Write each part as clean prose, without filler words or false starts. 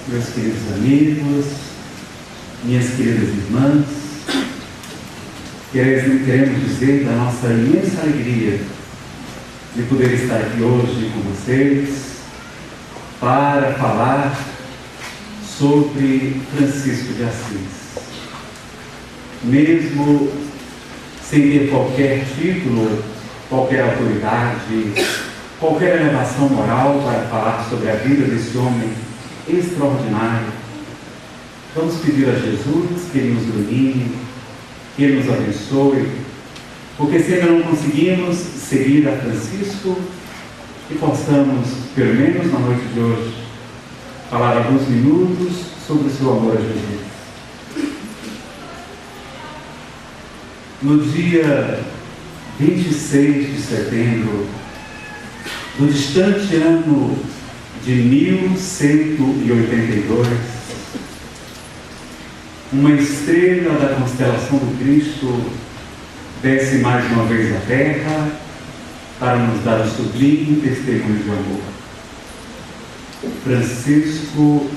meus queridos amigos, minhas queridas irmãs, queremos dizer da nossa imensa alegria de poder estar aqui hoje com vocês para falar sobre Francisco de Assis. Mesmo sem ter qualquer título, qualquer autoridade, qualquer elevação moral para falar sobre a vida desse homem extraordinário, vamos pedir a Jesus que Ele nos ilumine, que Ele nos abençoe, porque se ainda não conseguimos seguir a Francisco, que possamos, pelo menos na noite de hoje, falar alguns minutos sobre o seu amor a Jesus. No dia 26 de setembro do distante ano de 1182, uma estrela da constelação do Cristo desce mais uma vez à Terra para nos dar o sublime testemunho de amor. Francisco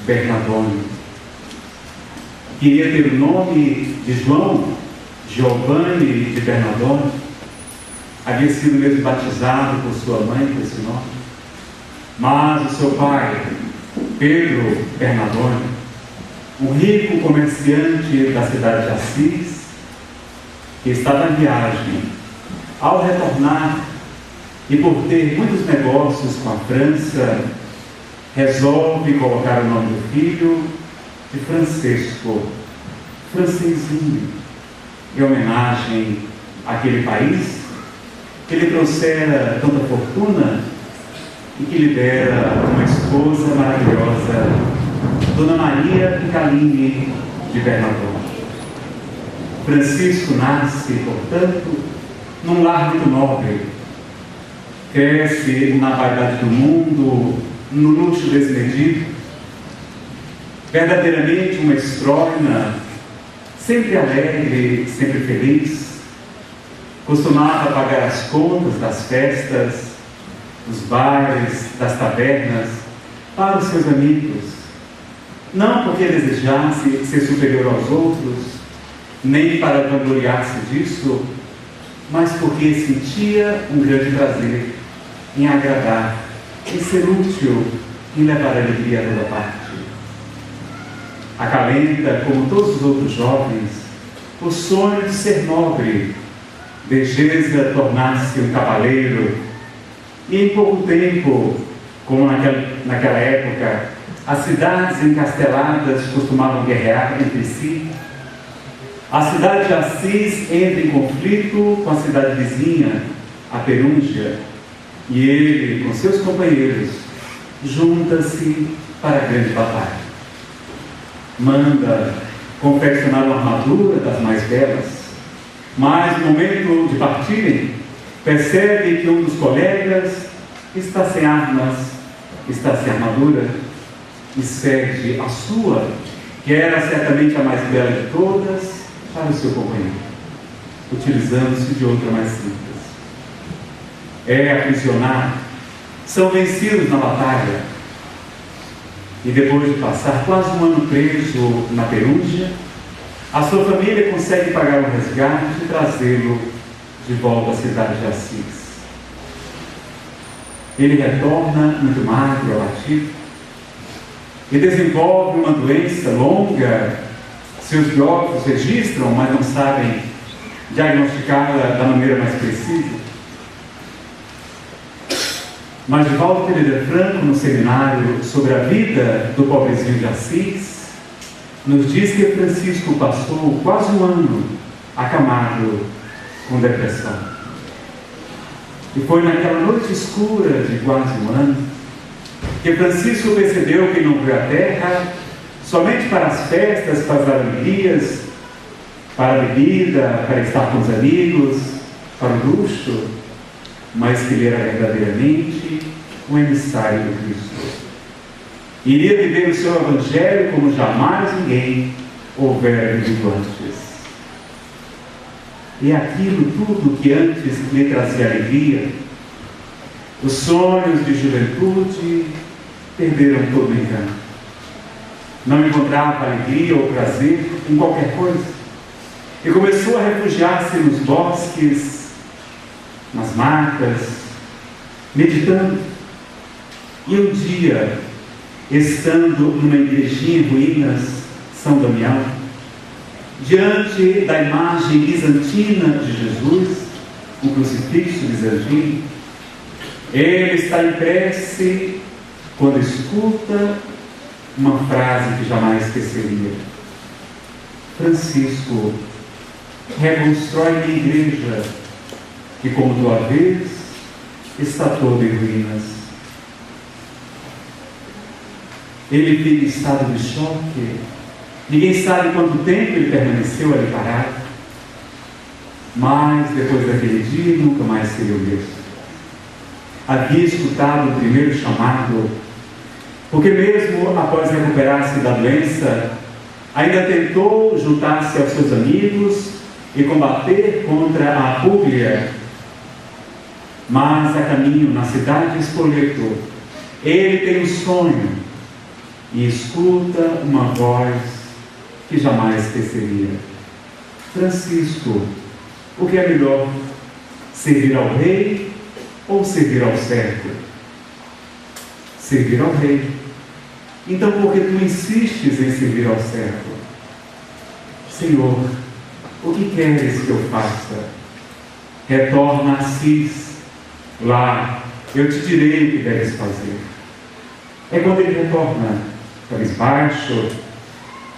Bernardone queria ter o nome de João Giovanni de Bernardone, havia sido mesmo batizado por sua mãe com esse nome, mas o seu pai, Pedro Bernardone, um rico comerciante da cidade de Assis, que estava em viagem, ao retornar e por ter muitos negócios com a França, resolve colocar o nome do filho de Francisco, Francesinho, em homenagem àquele país que lhe trouxera tanta fortuna e que lhe dera uma esposa maravilhosa, Dona Maria Picaline de Bernardone. Francisco nasce, portanto, num lar muito nobre, cresce na vaidade do mundo, no luxo desmedido, verdadeiramente uma estróina, sempre alegre, sempre feliz, costumava pagar as contas das festas, dos bares, das tabernas, para os seus amigos, não porque desejasse ser superior aos outros, nem para vangloriar-se disso, mas porque sentia um grande prazer em agradar, em ser útil, em levar alegria a toda parte. Acalenta, como todos os outros jovens, o sonho de ser nobre, deseja tornar-se um cavaleiro, e em pouco tempo, como naquela época, as cidades encasteladas costumavam guerrear entre si, a cidade de Assis entra em conflito com a cidade vizinha, a Perúngia, e ele, com seus companheiros, junta-se para a grande batalha. Manda confeccionar uma armadura das mais belas, mas no momento de partirem, percebe que um dos colegas está sem armas, está sem armadura, e cede a sua, que era certamente a mais bela de todas, para o seu companheiro, utilizando-se de outra mais simples. É aprisionado, são vencidos na batalha, e depois de passar quase um ano preso na Perúngia, a sua família consegue pagar um resgate e trazê-lo de volta à cidade de Assis. Ele retorna muito magro, abatido, e desenvolve uma doença longa. Seus biógrafos registram, mas não sabem diagnosticá-la da maneira mais precisa. Mas de Valdo Pereira Franco, no seminário sobre a vida do pobrezinho de Assis, nos diz que Francisco passou quase um ano acamado com depressão. E foi naquela noite escura de quase um ano que Francisco percebeu que não veio à Terra somente para as festas, para as alegrias, para a bebida, para estar com os amigos, para o luxo, mas que ele era verdadeiramente um emissário do Cristo. Iria viver o seu evangelho como jamais ninguém houvera vivido antes. E aquilo tudo que antes lhe trazia alegria, os sonhos de juventude perderam todo o encanto. não encontrava alegria ou prazer em qualquer coisa. E começou a refugiar-se nos bosques, nas matas, meditando. E um dia, estando numa igrejinha em ruínas, São Damião, diante da imagem bizantina de Jesus, um crucifixo bizantino, ele está em prece quando escuta uma frase que jamais esqueceria: Francisco, reconstrói minha igreja, que como tua vez está toda em ruínas. Ele fica em estado de choque. Ninguém sabe quanto tempo ele permaneceu ali parado, mas depois daquele dia nunca mais seria o mesmo. Havia escutado o primeiro chamado, porque mesmo após recuperar-se da doença, ainda tentou juntar-se aos seus amigos e combater contra a Públia. Mas a caminho na cidade de Spoleto, ele tem um sonho e escuta uma voz que jamais esqueceria: Francisco, o que é melhor, servir ao rei ou servir ao servo? Servir ao rei. Então por que tu insistes em servir ao servo? Senhor, o que queres que eu faça? Retorna a Assis. Lá eu te direi o que deves fazer. É quando ele retorna, cabisbaixo,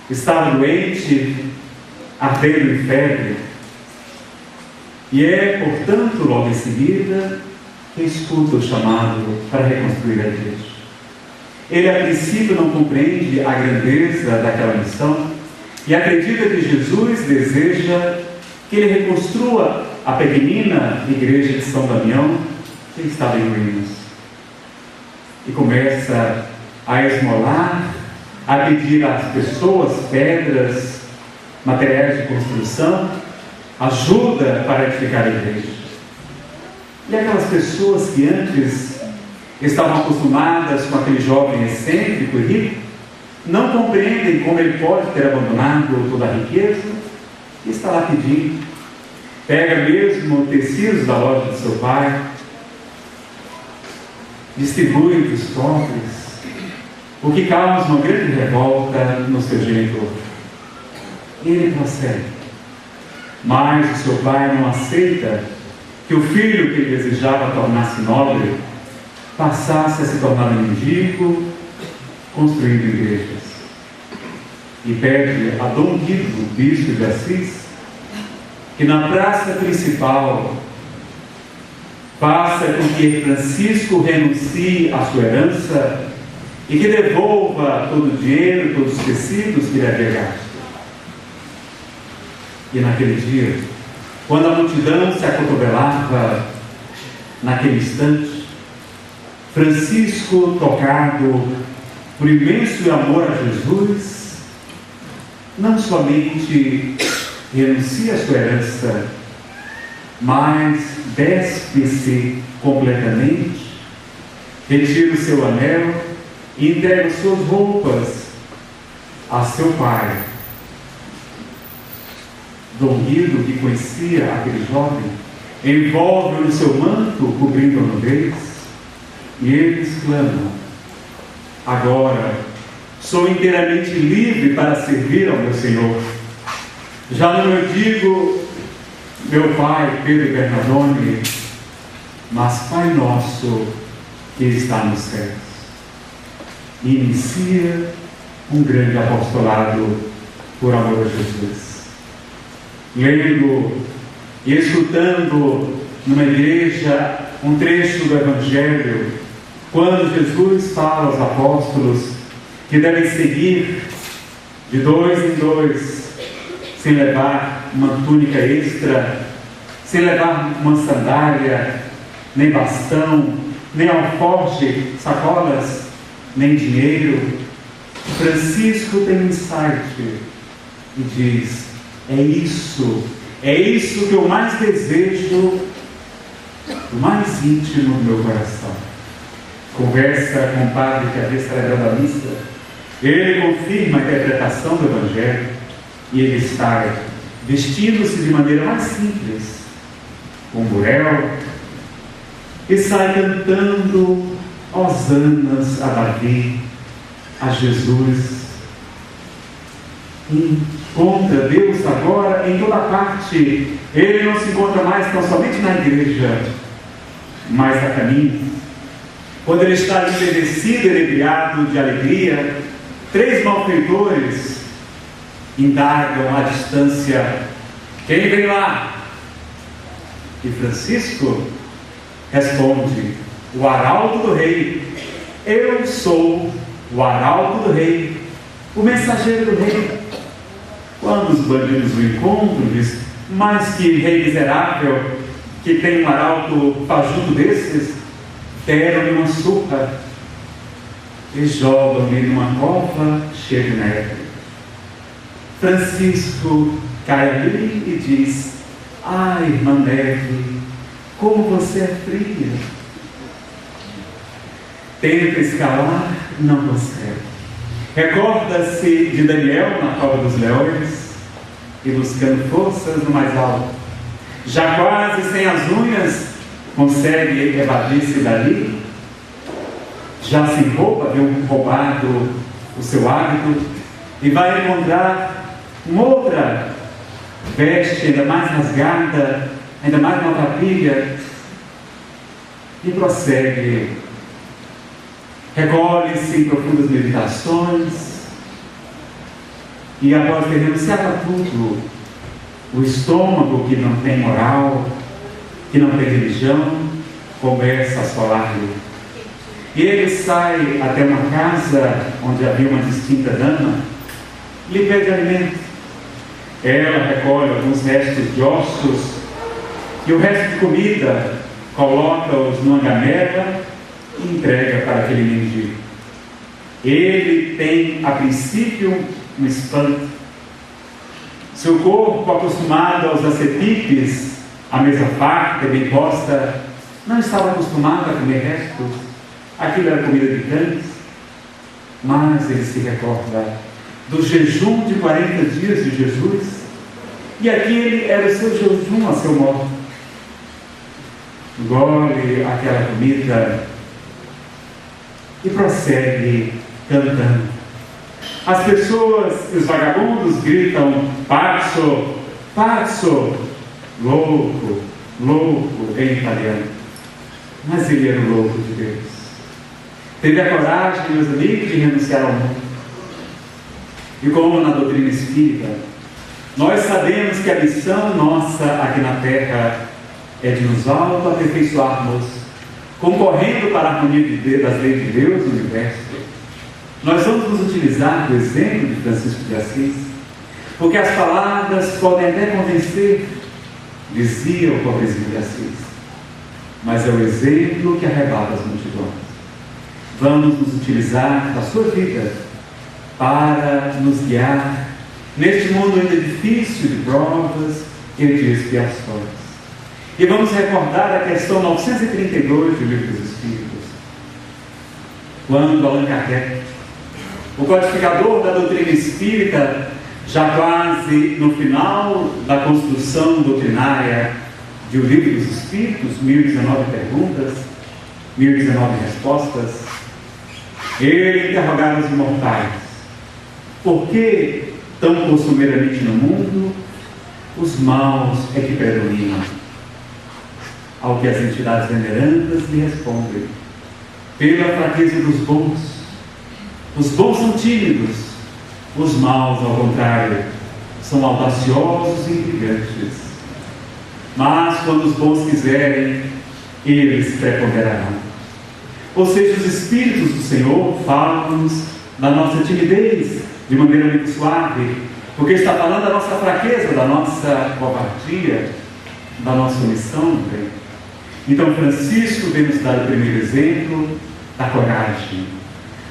estava doente, ardendo em febre. E é, portanto, logo em seguida, que escuta o chamado para reconstruir a igreja. Ele, a princípio, não compreende a grandeza daquela missão e acredita que Jesus deseja que ele reconstrua a pequenina igreja de São Damião, que estava em ruínas. E começa a esmolar, a pedir às pessoas pedras, materiais de construção, ajuda para edificar a igreja. E aquelas pessoas que antes estavam acostumadas com aquele jovem excêntrico e rico, não compreendem como ele pode ter abandonado toda a riqueza e está lá pedindo. Pega mesmo tecidos da loja de seu pai, distribui entre os pobres, o que causa uma grande revolta no seu genitor. Ele procede, mas o seu pai não aceita que o filho que ele desejava tornar-se nobre passasse a se tornar mendigo, construindo igrejas. E pede a Dom Guido, bispo de Assis, que na praça principal faça com que Francisco renuncie à sua herança e que devolva todo o dinheiro, todos os tecidos que ele havia gasto. E naquele dia, quando a multidão se acotovelava naquele instante, Francisco, tocado por imenso amor a Jesus, não somente renuncia à sua herança, mas despe-se completamente, retira o seu anel e entrega suas roupas a seu pai. Dom Guido, que conhecia aquele jovem, envolve-o no seu manto, cobrindo a nudez, e ele exclama: agora sou inteiramente livre para servir ao meu Senhor. Já não eu digo meu pai Pedro Bernardone, mas Pai nosso que está nos céus. E inicia um grande apostolado por amor a Jesus. Lendo e escutando numa igreja um trecho do Evangelho, quando Jesus fala aos apóstolos que devem seguir de 2 em 2, sem levar uma túnica extra, sem levar uma sandália, nem bastão, nem alforje, sacolas, nem dinheiro. Francisco tem um insight e diz: é isso que eu mais desejo, o mais íntimo do meu coração. Conversa com o padre que havia celebrado a missa, Ele confirma a interpretação do Evangelho e ele sai vestindo-se de maneira mais simples, com burel, e sai cantando hosanas a Davi, a Jesus. Encontra Deus agora em toda parte. Ele não se encontra mais tão somente na igreja, mas a caminho. Quando ele está embevecido, inebriado de alegria, 3 malfeitores indagam à distância: quem vem lá? E Francisco responde: o arauto do rei. Eu sou o arauto do rei, o mensageiro do rei. Quando os bandidos o encontram, diz: mas que rei miserável, que tem um arauto fajuto desses, deram-lhe uma surra e jogam-lhe numa cova cheia de neve. Francisco cai ali e diz: ai, irmã Neve, como você é fria. Tenta escalar, não consegue. Recorda-se de Daniel na cova dos leões e buscando forças no mais alto. Já quase sem as unhas, consegue evadir-se dali. Já se rouba, viu roubado o seu hábito, e vai encontrar uma outra veste ainda mais rasgada, ainda mais maltrapilha, e prossegue. Recolhe-se em profundas meditações e, após ter renunciado a tudo, o estômago que não tem moral, que não tem religião, começa a assolar-lhe. E ele sai até uma casa onde havia uma distinta dama, lhe pede alimento. Ela recolhe alguns restos de ossos e o resto de comida coloca-os numa gamela e entrega para aquele mendigo. Ele tem, a princípio, um espanto. Seu corpo, acostumado aos acepipes, à mesa farta e bem posta, não estava acostumado a comer restos. Aquilo era comida de cães. Mas ele se recorda do jejum de 40 dias de Jesus, e aquele era o seu jejum a seu modo. Engole aquela comida e prossegue cantando. As pessoas, os vagabundos gritam: pazzo, pazzo, louco, louco, em italiano. Mas ele era o louco de Deus. Teve a coragem, meus amigos, de renunciar ao mundo. E como na doutrina espírita, nós sabemos que a missão nossa aqui na Terra é de nos auto-aperfeiçoarmos, concorrendo para a harmonia das leis de Deus no universo. Nós vamos nos utilizar do exemplo de Francisco de Assis, porque as palavras podem até convencer, dizia o pobrezinho de Assis, mas é o exemplo que arrebata as multidões. Vamos nos utilizar da sua vida para nos guiar neste mundo ainda difícil de provas e de expiações. E vamos recordar a questão 932 do Livro dos Espíritos, quando Allan Kardec, o codificador da doutrina espírita, já quase no final da construção doutrinária de O Livro dos Espíritos, 1019 perguntas, 1019 respostas, ele interrogava os imortais: por que tão costumeiramente no mundo os maus é que predominam? Ao que as entidades venerandas lhe respondem: pela fraqueza dos bons. Os bons são tímidos, os maus, ao contrário, são audaciosos e intrigantes. Mas quando os bons quiserem, eles preponderarão. Ou seja, os Espíritos do Senhor falam-nos da nossa timidez de maneira muito suave, porque está falando da nossa fraqueza, da nossa covardia, da nossa omissão. Então Francisco vem nos dar o primeiro exemplo da coragem.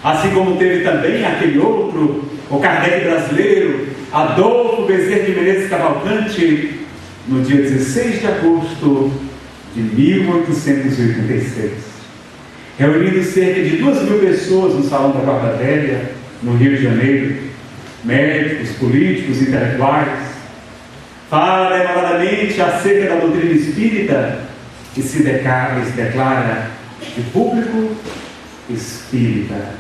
Assim como teve também aquele outro, o Kardec brasileiro, Adolfo Bezerra de Menezes Cavalcante, no dia 16 de agosto de 1886. Reunindo cerca de 2.000 pessoas no Salão da Guarda Velha, no Rio de Janeiro, médicos, políticos, intelectuais, fala elevadamente acerca da doutrina espírita e se declara de público espírita.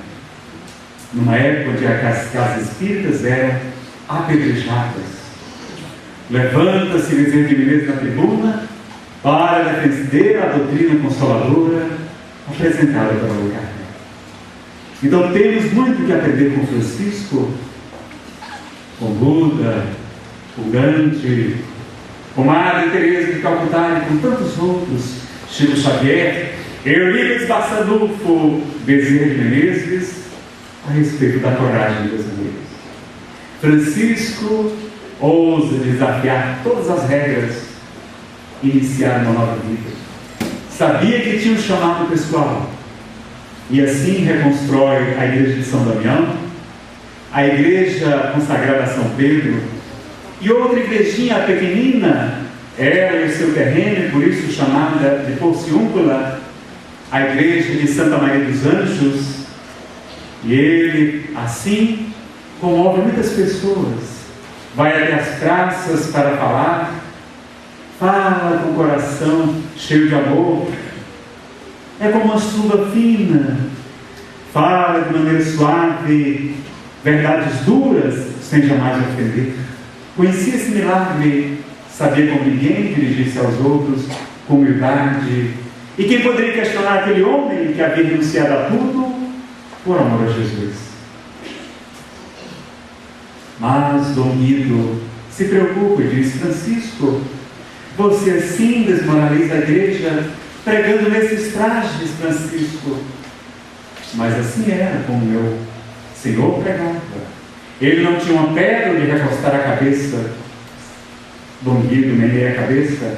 Numa época onde as casas espíritas eram apedrejadas. Levanta-se Bezerra de Menezes na tribuna para defender a doutrina consoladora apresentada pela Allan Kardec. Então temos muito que aprender com Francisco, com Buda, com Gandhi, com Madre Teresa de Calcutá e com tantos outros, Chico Xavier, Eurípides Barçanufo, Bezerra de Menezes, a respeito da coragem dos amigos. Francisco ousa desafiar todas as regras e iniciar uma nova vida. Sabia que tinha um chamado pessoal e assim reconstrói a igreja de São Damião, a igreja consagrada a São Pedro e outra igrejinha pequenina, ela e o seu terreno, e por isso chamada de Porciúncula, a igreja de Santa Maria dos Anjos. E ele, assim, comove muitas pessoas, vai até as praças para falar, fala com o coração cheio de amor, é como uma chuva fina, fala de maneira suave, verdades duras, sem jamais ofender. Conhecia esse milagre, sabia como ninguém dirigir-se aos outros, com humildade. E quem poderia questionar aquele homem que havia renunciado a tudo por amor a Jesus? Mas Dom Guido se preocupa e diz: Francisco, você assim desmoraliza a igreja, pregando nesses trajes, Francisco. Mas assim era como meu Senhor pregava. Ele não tinha uma pedra de recostar a cabeça. Dom Guido meneia a cabeça.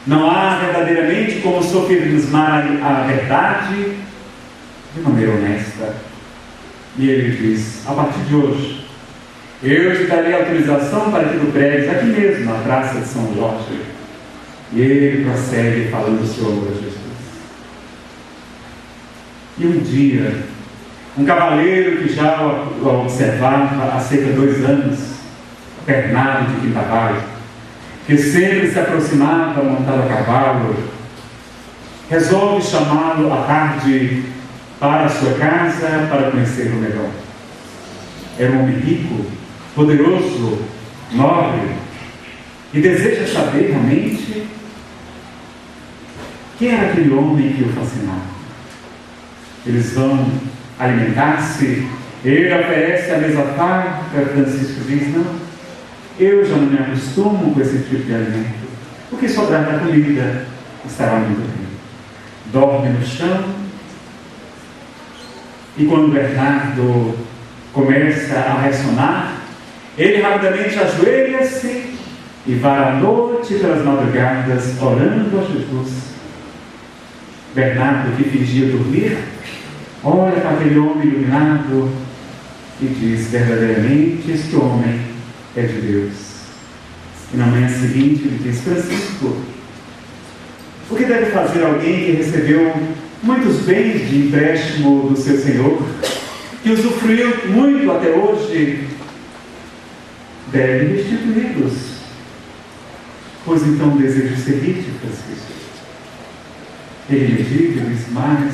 Não há verdadeiramente como sofismar a verdade de maneira honesta. E ele diz: a partir de hoje, eu te darei autorização para que tu pregues aqui mesmo, na Praça de São Jorge. E ele prossegue falando do seu amor a Jesus. E um dia, um cavaleiro que já o observava há cerca de 2 anos, Bernardo de Quintavalho, que sempre se aproximava montado a cavalo, resolve chamá-lo à tarde para a sua casa para conhecê-lo melhor. Era um homem rico, poderoso, nobre, e deseja saber realmente quem era aquele homem que o fascinava. Eles vão alimentar-se, ele oferece a mesa farta. Francisco diz: não, eu já não me acostumo com esse tipo de alimento. O que sobrar da comida estará muito bem. Dorme no chão, e quando Bernardo começa a ressonar, ele rapidamente ajoelha-se e vai à noite pelas madrugadas orando a Jesus. Bernardo, que fingia dormir, olha para aquele homem iluminado e diz: verdadeiramente este homem é de Deus. E na manhã seguinte ele diz: Francisco, o que deve fazer alguém que recebeu muitos bens de empréstimo do seu Senhor, que usufruiu muito até hoje? Deve restituí-los. Pois então desejo seguir-te, Francisco. Ele medita e diz: mas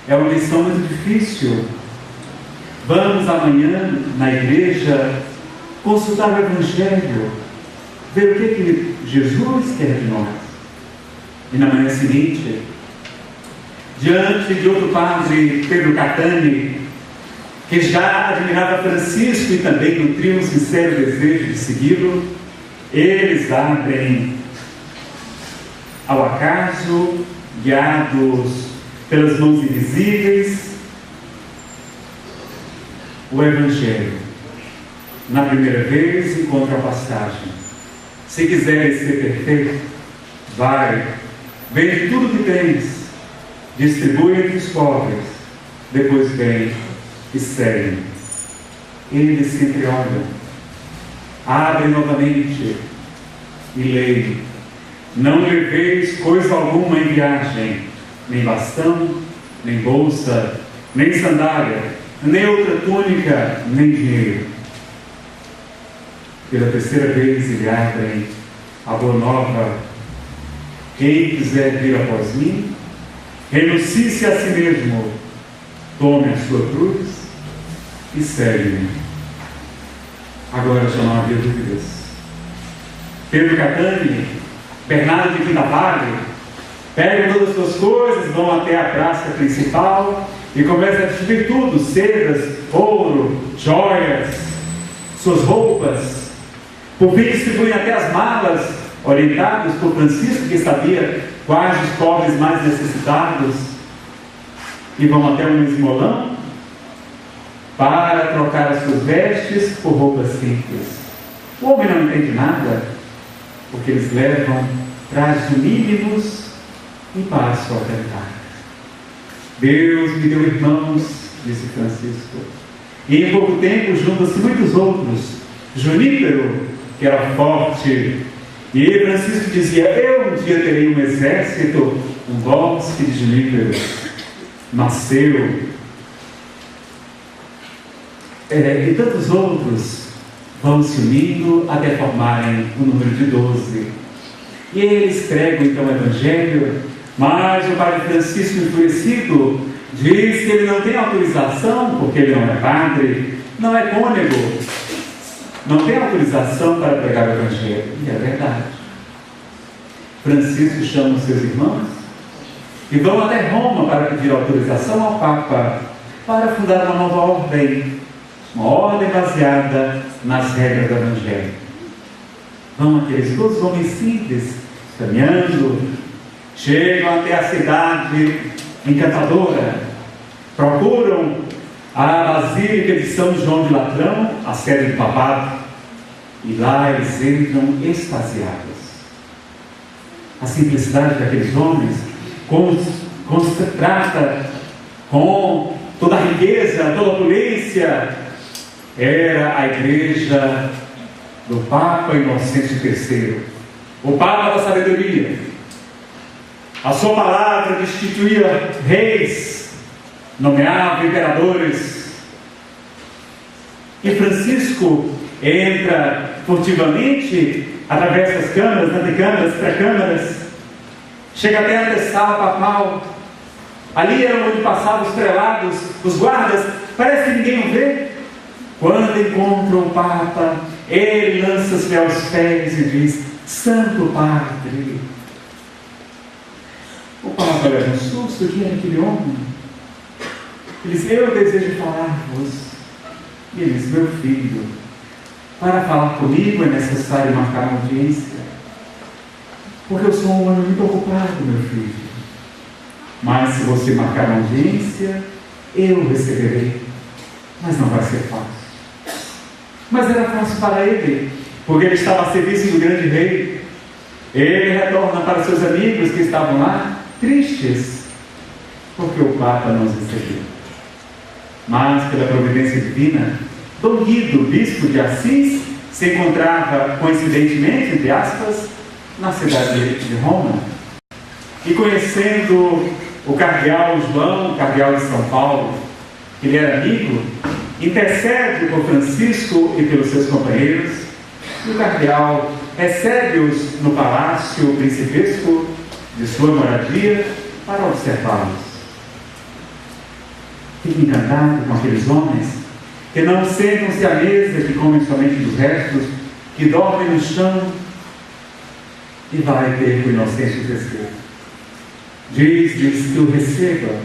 é uma missão muito difícil. Vamos amanhã na igreja consultar o Evangelho, ver o que Jesus quer de nós. E na manhã seguinte, diante de outro padre, Pedro Catani, que já admirava Francisco e também nutria um sincero desejo de segui-lo, eles abrem ao acaso, guiados pelas mãos invisíveis, o Evangelho. Na primeira vez, encontra a passagem: se quiseres ser perfeito, vai, vende tudo que tens, distribui entre os pobres, depois vem e segue. Eles se entreolham, abrem novamente e leem: não leveis coisa alguma em viagem, nem bastão, nem bolsa, nem sandália, nem outra túnica, nem dinheiro. Pela terceira vez ele abre a boa nova: quem quiser vir após mim, renuncie-se a si mesmo, tome a sua cruz e segue-me. Agora já não havia dúvidas. Pedro Catani, Bernardo de Quintavalle, pegam todas as suas coisas, vão até a praça principal e começam a distribuir tudo: sedas, ouro, joias, suas roupas. Por fim, distribuem até as malas, orientados por Francisco, que sabia quais os pobres mais necessitados, e vão até um esmolão para trocar as suas vestes por roupas simples. O homem não entende nada, porque eles levam trajes mínimos e passam a cantar. Deus me deu irmãos, disse Francisco, e em pouco tempo juntam-se muitos outros. Junípero, que era forte, e Francisco dizia: eu um dia terei um exército. Um bosque de Junípero nasceu, e tantos outros vão se unindo até formarem o número de 12. E eles pregam então o Evangelho, mas o padre Francisco, enfurecido, diz que ele não tem autorização, porque ele não é padre, não é cônego, não tem autorização para pregar o Evangelho. E é verdade. Francisco chama os seus irmãos e vão até Roma para pedir autorização ao Papa para fundar uma nova ordem, uma ordem baseada nas regras do Evangelho. Vão aqueles 12 homens simples, caminhando, chegam até a cidade encantadora, procuram a Basílica de São João de Latrão, a sede do papado, e lá eles entram extasiados. A simplicidade daqueles homens contrasta com toda a riqueza, toda a opulência. Era a igreja do Papa Inocêncio III, o Papa da sabedoria. A sua palavra destituía reis, nomeava imperadores. E Francisco entra furtivamente através das câmaras, antecâmaras, pré-câmaras, chega até a antessala papal. Ali era onde passavam os prelados, os guardas. Parece que ninguém o vê. Quando encontra o Papa, ele lança-se aos pés e diz: Santo Padre. O Papa leva um susto. Quem é aquele homem? Ele diz: eu desejo falar-vos. E ele diz: meu filho, para falar comigo é necessário marcar uma audiência, porque eu sou um homem muito ocupado, meu filho. Mas se você marcar uma audiência, eu receberei. Mas não vai ser fácil. Mas era fácil para ele, porque ele estava a serviço do grande rei. Ele retorna para seus amigos que estavam lá, tristes, porque o Papa não os recebeu. Mas, pela providência divina, Dom Guido, bispo de Assis, se encontrava, coincidentemente, entre aspas, na cidade de Roma. E conhecendo o cardeal João, cardeal de São Paulo, que ele era amigo, intercede por Francisco e pelos seus companheiros, e o cardeal recebe-os no palácio principesco de sua moradia para observá-los. Fica encantado com aqueles homens que não sentam-se à mesa, que comem somente dos restos, que dormem no chão, e vai ter com Inocêncio III. Diz-lhes que o receba.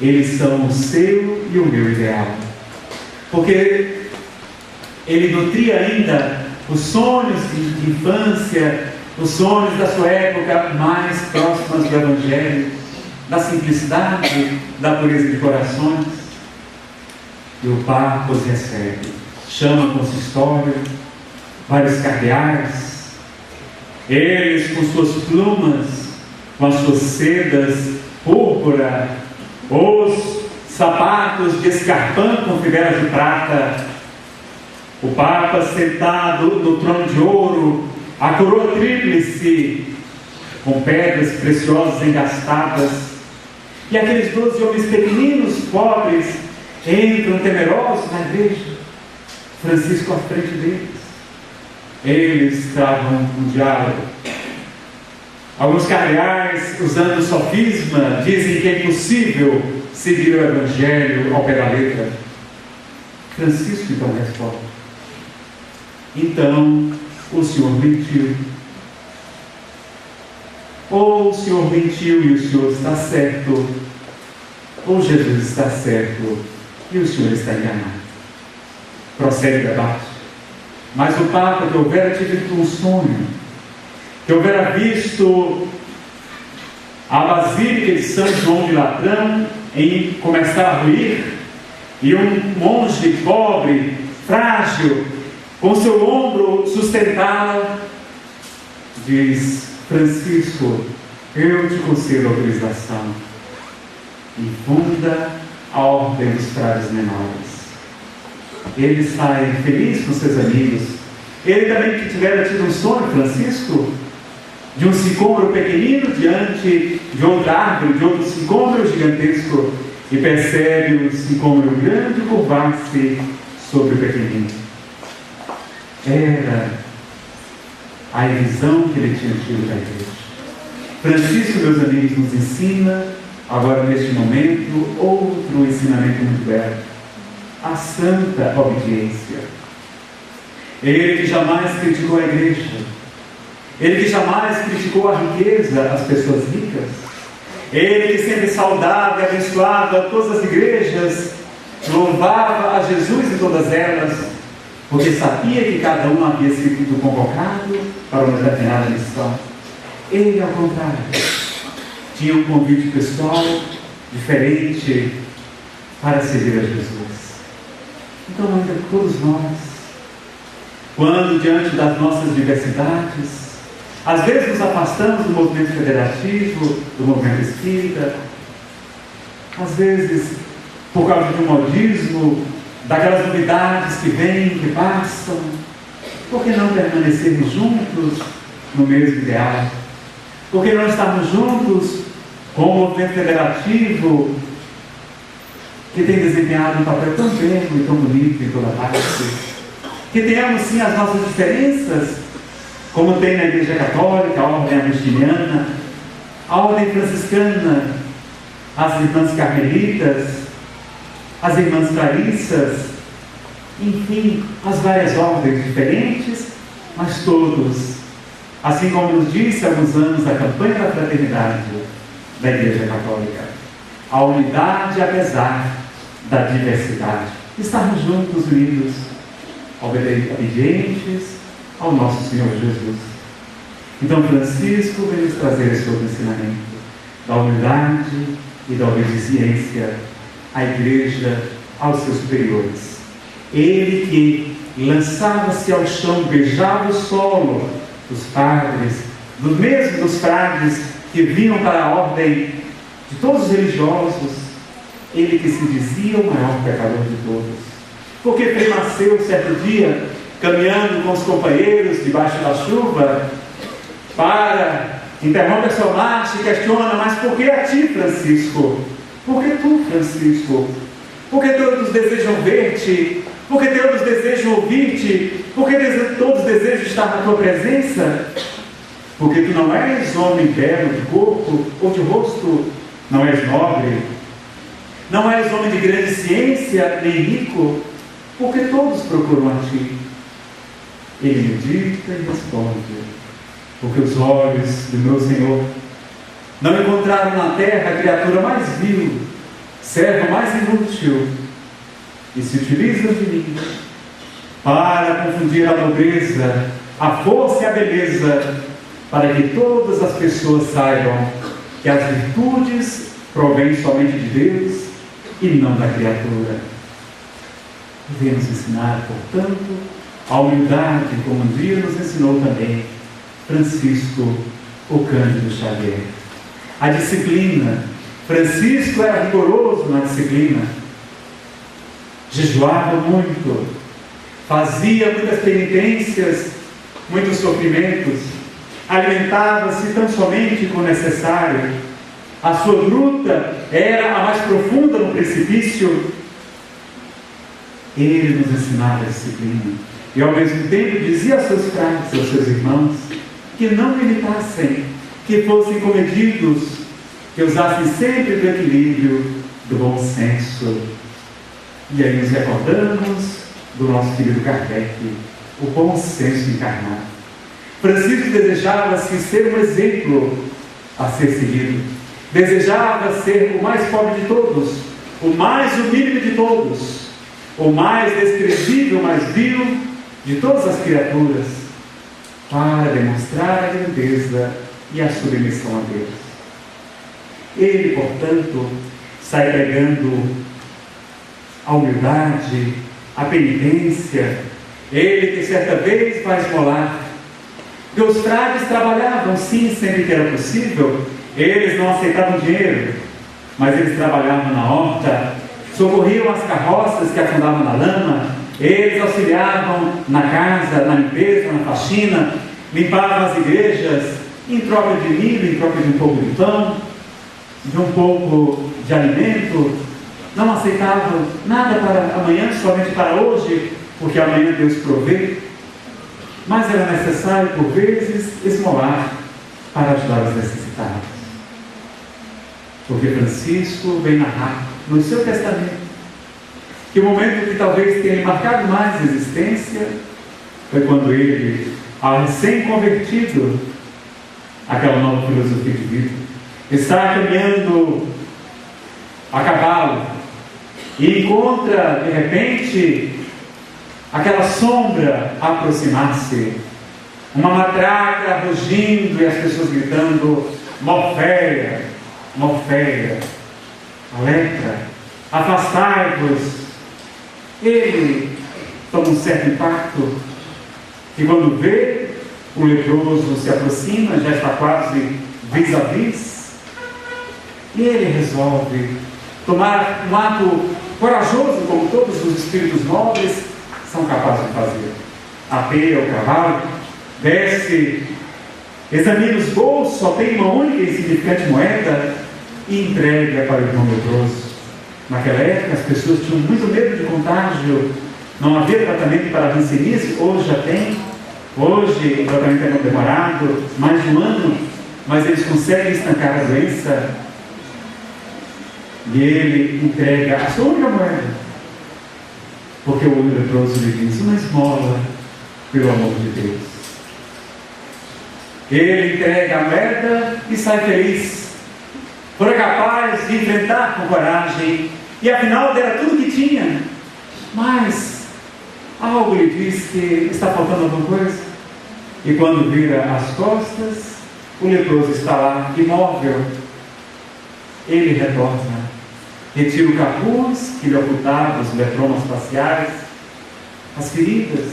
Eles são o seu e o meu ideal. Porque ele nutria ainda os sonhos de infância, os sonhos da sua época mais próximas do Evangelho, da simplicidade, da pureza de corações. E o Papa os recebe, chama consistório, vários cardeais, eles com suas plumas, com as suas sedas púrpura, os sapatos de escarpão com fivelas de prata, o Papa sentado no trono de ouro, a coroa tríplice com pedras preciosas engastadas, e aqueles 12 homens pequeninos, pobres, entram temerosos na igreja, Francisco à frente deles. Eles travam um diálogo. Alguns cardeais, usando o sofisma, dizem que é impossível seguir o Evangelho ao pé da letra. Francisco então responde: então o Senhor mentiu. Ou o Senhor mentiu e o Senhor está certo, ou Jesus está certo e o Senhor está enganado. Prossegue o debate. Mas o Papa, que houvera tido um sonho, que houvera visto a Basílica de São João de Latrão em começar a ruir, e um monge pobre, frágil, com seu ombro sustentá-la, diz: Francisco, eu te concedo autorização, infunda a ordem dos frades menores. Ele sai feliz com seus amigos. Ele também que tivera tido um sonho, Francisco, de um sicômoro pequenino diante de outra árvore, de outro sicômoro gigantesco, e percebe o sicômoro grande curvar-se sobre o pequenino. Era a visão que ele tinha tido da igreja. Francisco, meus amigos, nos ensina, agora neste momento, outro ensinamento muito belo: a santa obediência. Ele que jamais criticou a igreja, ele que jamais criticou a riqueza, as pessoas ricas, ele que sempre saudava e abençoava todas as igrejas, louvava a Jesus em todas elas, porque sabia que cada um havia sido convocado para uma determinada missão. Ele, ao contrário, tinha um convite pessoal diferente para servir a Jesus. Então, ainda todos nós, quando diante das nossas diversidades, às vezes nos afastamos do movimento federativo, do movimento espírita, às vezes por causa de um modismo, daquelas novidades que vêm, que passam, por que não permanecermos juntos no mesmo ideal? Por que não estarmos juntos com o movimento federativo, que tem desempenhado um papel tão belo e tão bonito em toda parte? Que tenhamos sim as nossas diferenças, como tem na Igreja Católica, a Ordem Agostiniana, a Ordem Franciscana, as Irmãs Carmelitas, as Irmãs Clarissas, enfim, as várias ordens diferentes, mas todos, assim como nos disse há alguns anos a campanha da fraternidade da Igreja Católica, a unidade apesar da diversidade, estarmos juntos, unidos, obedientes ao nosso Senhor Jesus. Então Francisco veio nos trazer esse outro ensinamento da humildade e da obediência à Igreja, aos seus superiores. Ele que lançava-se ao chão, beijava o solo dos padres, do mesmo dos frades que vinham para a ordem de todos os religiosos, ele que se dizia o maior pecador de todos, porque renasceu certo dia, caminhando com os companheiros debaixo da chuva, para interromper sua marcha e questiona: mas por que a ti, Francisco? Por que tu, Francisco? Por que todos desejam ver-te? Por que todos desejam ouvir-te? Por que todos desejam estar na tua presença? Porque tu não és homem belo de corpo ou de rosto, não és nobre, não és homem de grande ciência, nem rico, porque todos procuram a ti. Ele medita e responde: porque os olhos do meu Senhor não encontraram na terra a criatura mais vil, servo mais inútil, e se utilizam de mim para confundir a nobreza, a força e a beleza, para que todas as pessoas saibam que as virtudes provêm somente de Deus e não da criatura. Devemos ensinar, portanto, a humildade, como um dia nos ensinou também Francisco o Cândido Xavier. A disciplina. Francisco era rigoroso na disciplina. Jejuava muito, fazia muitas penitências, muitos sofrimentos, alimentava-se tão somente com o necessário. A sua gruta era a mais profunda no precipício, Ele nos ensinava a disciplina. E ao mesmo tempo dizia aos seus frades, aos seus irmãos, que não limitassem, que fossem comedidos, que usassem sempre do equilíbrio, do bom senso. E aí nos recordamos do nosso querido Kardec, o bom senso encarnado. Francisco desejava ser um exemplo a ser seguido. Desejava ser o mais pobre de todos, o mais humilde de todos, o mais desprezível, o mais vil de todas as criaturas, para demonstrar a grandeza e a submissão a Deus. Ele, portanto, sai pregando a humildade, a penitência. Ele que certa vez vai esmolar. E os frades trabalhavam, sim, sempre que era possível. Eles não aceitavam dinheiro, mas eles trabalhavam na horta, socorriam as carroças que afundavam na lama, eles auxiliavam na casa, na limpeza, na faxina, limpavam as igrejas, em troca de milho, em troca de um pouco de pão, de um pouco de alimento. Não aceitavam nada para amanhã, somente para hoje, porque amanhã Deus provê. Mas era necessário, por vezes, esmolar para ajudar os necessitados. Porque Francisco vem narrar no seu testamento que o momento que talvez tenha marcado mais a existência foi quando ele, ao recém-convertido àquela nova filosofia de vida, está caminhando a cavalo e encontra, de repente, aquela sombra aproximar-se, uma matraca rugindo e as pessoas gritando: Morféia, Morféia, a lepra, afastai-vos. Ele toma um certo impacto e quando vê o leproso se aproxima, já está quase vis-a-vis, e ele resolve tomar um ato corajoso, como todos os espíritos nobres são capazes de fazer. Apeia o cavalo, desce, examina os bolsos, só tem uma única e insignificante moeda e entrega para o irmão leproso. Naquela época as pessoas tinham muito medo de contágio, não havia tratamento para a hanseníase, hoje já tem. Hoje o tratamento é muito demorado, mais de um ano, mas eles conseguem estancar a doença. E ele entrega a sua única moeda, porque o leproso lhe diz: uma esmola pelo amor de Deus. Ele entrega a moeda e sai feliz. Foi capaz de enfrentar com coragem, e afinal era tudo que tinha. Mas algo lhe diz que está faltando alguma coisa. E quando vira as costas, o leproso está lá, imóvel. Ele retorna, retira o capuz que lhe ocultava os lepromas faciais, as feridas.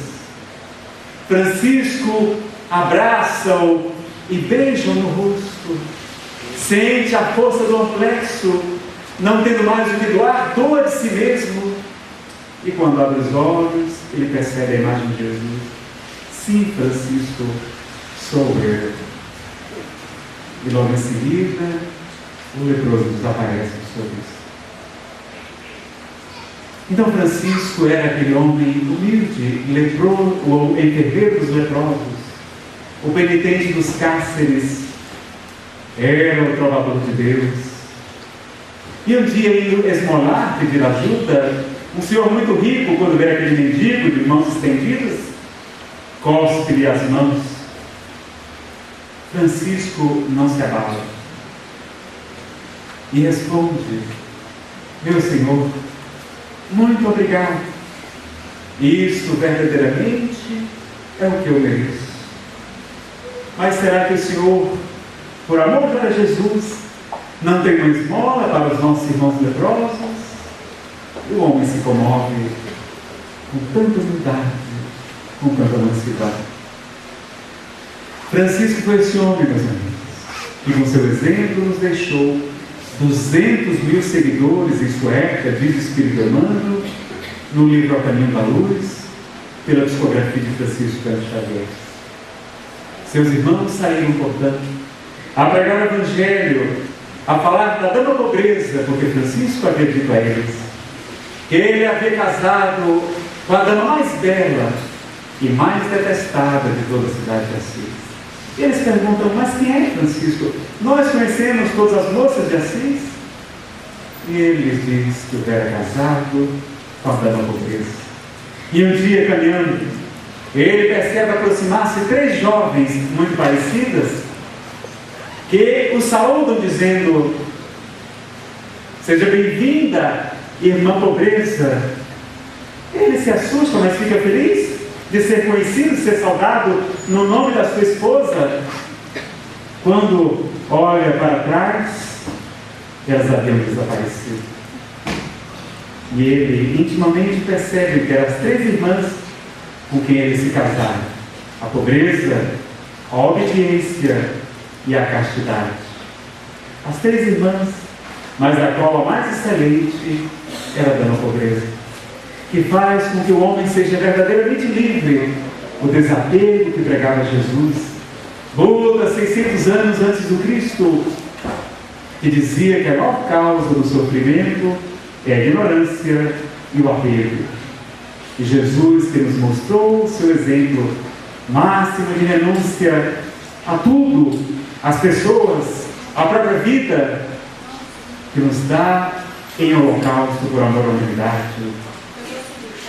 Francisco abraça-o e beija-o no rosto. Sente a força do amplexo, não tendo mais o que doar, doa de si mesmo. E quando abre os olhos, ele percebe a imagem de Jesus. Sim, Francisco, sou eu. E logo em seguida, o leproso desaparece do seu vista. Então Francisco era aquele homem humilde, leproso, o enfermeiro dos leprosos, o penitente dos cárceres, era o trovador de Deus. E um dia, indo esmolar, pedir ajuda, um senhor muito rico, quando vê aquele mendigo de mãos estendidas, cospe-lhe as mãos. Francisco não se abala e responde: meu Senhor, muito obrigado. Isto verdadeiramente é o que eu mereço. Mas será que o Senhor, por amor para Jesus, não tem uma esmola para os nossos irmãos leprosos? E o homem se comove com tanta humildade, com tanta mansidão. Francisco foi esse homem, meus amigos, que com seu exemplo nos deixou 200.000 seguidores em sua época, diz o Espírito Emmanuel, no livro Ao Caminho da Luz, pela psicografia de Francisco Cândido Xavier. Seus irmãos saíram, portanto, a pregar o Evangelho, a falar da dama pobreza, porque Francisco havia dito a eles: que ele havia casado com a dama mais bela e mais detestada de toda a cidade de Assis. E eles perguntam: mas quem é Francisco? Nós conhecemos todas as moças de Assis? E ele lhes diz que ele era casado com a dama pobreza. E um dia, caminhando, ele percebe aproximar-se 3 jovens muito parecidas, que o saúdam dizendo: seja bem-vinda, irmã pobreza. Ele se assusta, mas fica feliz de ser conhecido, de ser saudado no nome da sua esposa. Quando olha para trás, elas haviam desaparecido. E ele intimamente percebe que eram as 3 irmãs com quem ele se casara: a pobreza, a obediência e a castidade. As 3 irmãs, mas a qual a mais excelente era a dama pobreza, que faz com que o homem seja verdadeiramente livre. O desapego que pregava Jesus, Buda, 600 anos antes do Cristo, que dizia que a maior causa do sofrimento é a ignorância e o apego. E Jesus, que nos mostrou o seu exemplo máximo de renúncia a tudo, às pessoas, à própria vida, que nos dá em holocausto por amor à humanidade,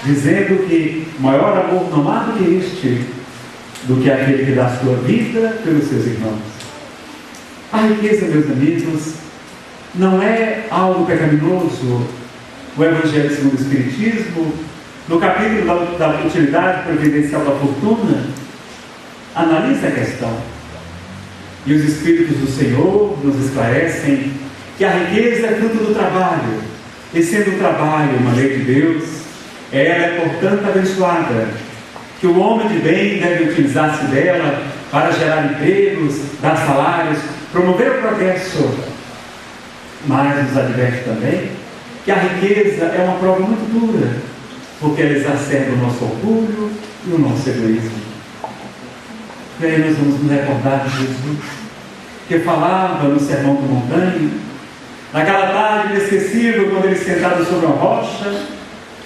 dizendo que maior amor não há do que este, do que aquele que dá a sua vida pelos seus irmãos. A riqueza, meus amigos, não é algo pecaminoso. O Evangelho segundo o Espiritismo, no capítulo da utilidade providencial da fortuna, analisa a questão. E os Espíritos do Senhor nos esclarecem que a riqueza é fruto do trabalho, e sendo o trabalho uma lei de Deus, ela é portanto abençoada, que o homem de bem deve utilizar-se dela para gerar empregos, dar salários, promover o progresso. Mas nos adverte também que a riqueza é uma prova muito dura, porque ela exacerba o nosso orgulho e o nosso egoísmo. E aí nós vamos nos recordar de Jesus, que falava no Sermão do Montanha, naquela tarde inesquecível, quando ele sentado sobre uma rocha,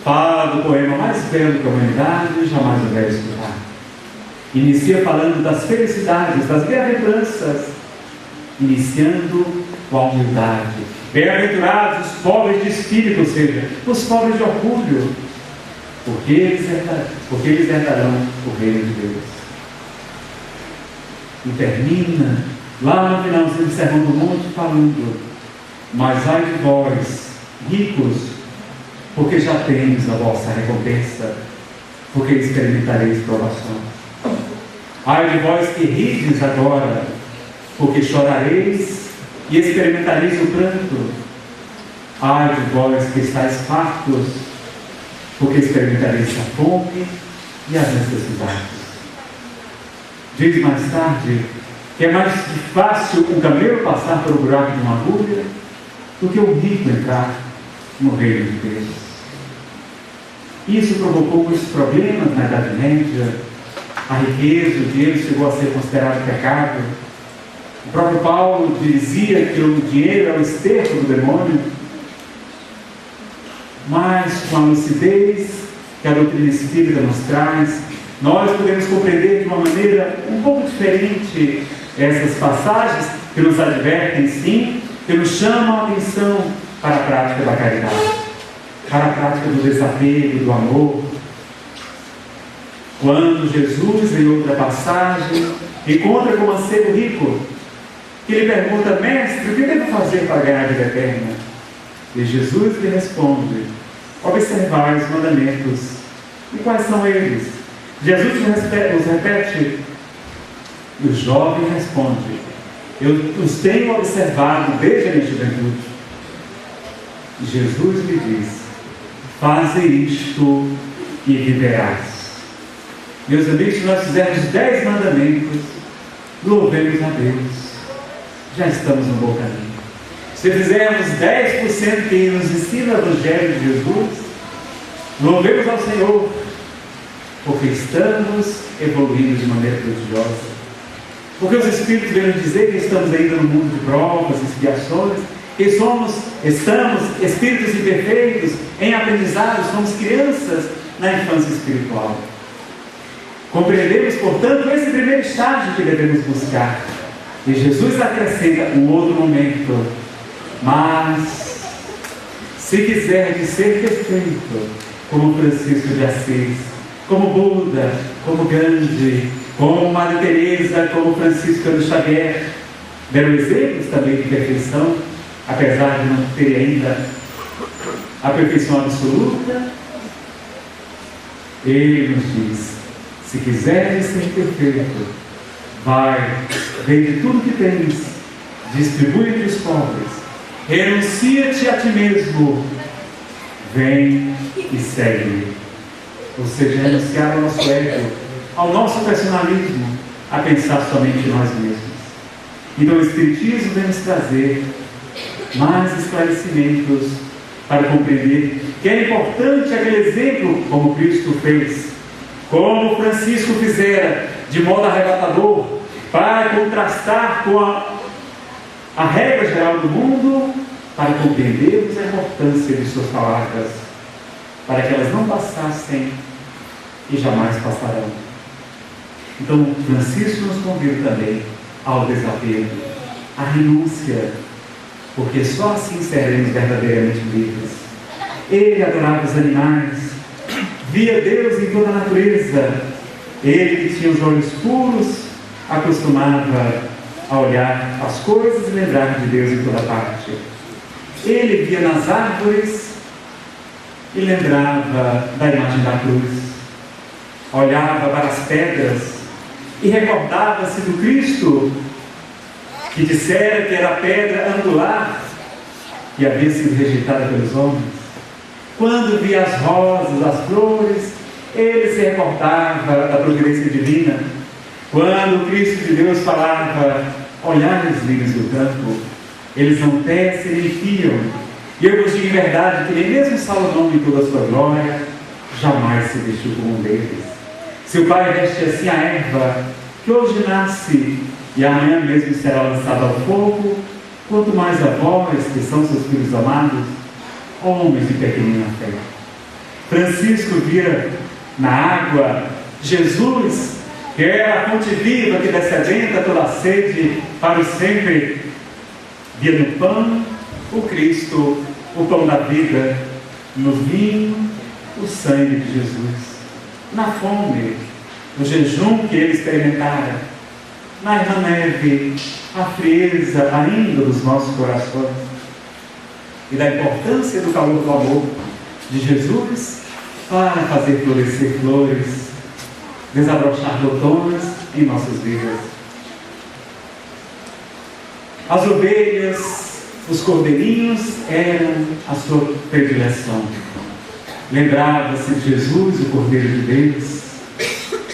fala do poema mais belo que a humanidade jamais houver escutado. Inicia falando das felicidades, das bem-aventuranças, iniciando com a humildade. Bem-aventurados os pobres de espírito, ou seja, os pobres de orgulho, porque eles herdarão o reino de Deus. E termina lá no finalzinho do Sermão do Monte falando: mas ai de vós, ricos, porque já tendes a vossa recompensa, porque experimentareis provação. Ai de vós que rides agora, porque chorareis e experimentareis o pranto. Ai de vós que estáis fartos, porque experimentareis a fome e as necessidades. Diz mais tarde que é mais fácil um camelo passar pelo buraco de uma agulha do que o rico entrar no reino de Deus. Isso provocou muitos problemas na Idade Média. A riqueza, o dinheiro chegou a ser considerado pecado. O próprio Paulo dizia que o dinheiro é o esterco do demônio. Mas com a lucidez que a doutrina espírita nos traz, nós podemos compreender de uma maneira um pouco diferente essas passagens que nos advertem, sim, que nos chamam a atenção para a prática da caridade, para a prática do desapego, do amor. Quando Jesus, em outra passagem, encontra com o mancebo rico, que lhe pergunta: mestre, o que devo fazer para ganhar a vida eterna? E Jesus lhe responde: observai os mandamentos. E quais são eles? Jesus nos repete, e o jovem responde: eu os tenho observado desde a minha juventude. E Jesus lhe diz: faze isto e viverás. Meus amigos, se nós fizermos 10 mandamentos, louvemos a Deus, já estamos no bom caminho. Se fizermos 10% que nos ensina o Evangelho de Jesus, louvemos ao Senhor, porque estamos evoluindo de maneira prodigiosa. Porque os Espíritos vêm nos dizer que estamos ainda no mundo de provas, expiações, que estamos espíritos imperfeitos, em aprendizado, somos crianças na infância espiritual. Compreendemos, portanto, esse primeiro estágio que devemos buscar. E Jesus acrescenta um outro momento: mas, se quiser ser perfeito, como Francisco de Assis, como Buda, como Gandhi, como Madre Teresa, como Francisco de Xavier, deram exemplos também de perfeição, apesar de não ter ainda a perfeição absoluta. Ele nos diz: se quiseres ser perfeito, vai, vende tudo que tens, distribui entre os pobres, renuncia-te a ti mesmo, vem e segue. Ou seja, renunciar ao nosso ego, ao nosso personalismo, a pensar somente em nós mesmos. Então o Espiritismo vem nos trazer mais esclarecimentos para compreender que é importante aquele exemplo como Cristo fez, como Francisco fizera, de modo arrebatador, para contrastar com a regra geral do mundo, para compreendermos a importância de suas palavras, para que elas não passassem e jamais passarão. Então Francisco nos convida também ao desapego, à renúncia, porque só assim seremos verdadeiramente livres. Ele adorava os animais, via Deus em toda a natureza. Ele que tinha os olhos puros, acostumava a olhar as coisas e lembrar de Deus em toda parte. Ele via nas árvores e lembrava da imagem da cruz. Olhava para as pedras e recordava-se do Cristo que dissera que era a pedra angular que havia sido rejeitada pelos homens. Quando via as rosas, as flores, ele se recordava da providência divina. Quando o Cristo de Deus falava: olhai os lírios do campo, eles não tecem nem fiam, e eu vos digo em verdade que nem mesmo Salomão em toda a sua glória jamais se vestiu como um deles. Se o Pai veste assim a erva que hoje nasce e amanhã mesmo será lançada ao fogo, quanto mais a vós, que são seus filhos amados, homens de pequenina fé. Francisco via na água Jesus, que é a fonte viva que dessedenta toda a sede para o sempre. Via no pão o Cristo, o pão da vida, no vinho o sangue de Jesus, na fome o jejum que ele experimentara, na neve a frieza ainda dos nossos corações, e da importância do calor do amor de Jesus para fazer florescer flores, desabrochar botões em nossas vidas. As ovelhas, os cordeirinhos eram a sua predileção. Lembrava-se de Jesus, o Cordeiro de Deus.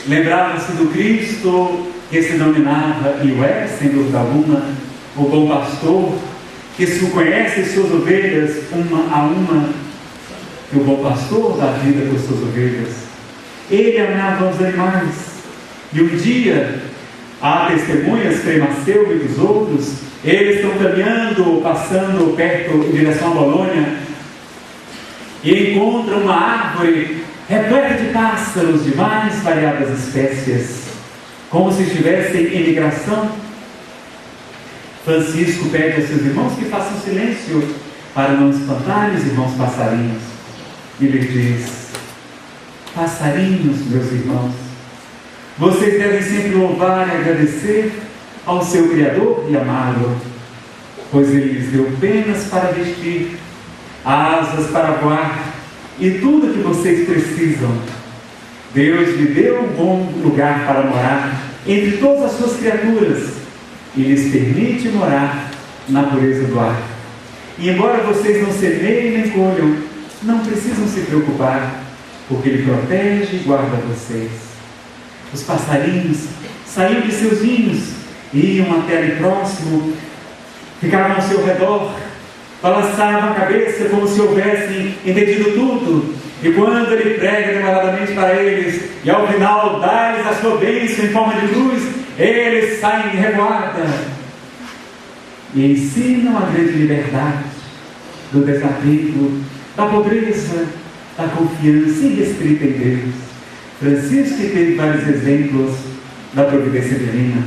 Lembrava-se do Cristo que se denominava, e o é, sem dúvida alguma, o bom pastor, que se conhece suas ovelhas uma a uma, que o bom pastor dá vida por suas ovelhas. Ele amava os animais, e um dia há testemunhas, Premaceu e dos outros, eles estão caminhando, passando perto em direção a Bolonha, e encontram uma árvore repleta de pássaros de mais variadas espécies, como se estivessem em migração. Francisco pede a seus irmãos que façam silêncio para não espantarem os irmãos passarinhos, e lhe diz: passarinhos, meus irmãos, vocês devem sempre louvar e agradecer ao seu Criador e amá-lo, pois ele lhes deu penas para vestir, asas para voar e tudo que vocês precisam. Deus lhe deu um bom lugar para morar entre todas as suas criaturas e lhes permite morar na pureza do ar. E embora vocês não semeiem nem colham, não precisam se preocupar, porque ele protege e guarda vocês. Os passarinhos saíam de seus ninhos, iam até ali próximo, ficavam ao seu redor, balançavam a cabeça como se houvessem entendido tudo, e quando ele prega demoradamente para eles, e ao final dá-lhes a sua bênção em forma de cruz, eles saem de revoada. e ensinam a grande liberdade do desapego, da pobreza, da confiança irrestrita em Deus. Francisco teve vários exemplos da providência divina.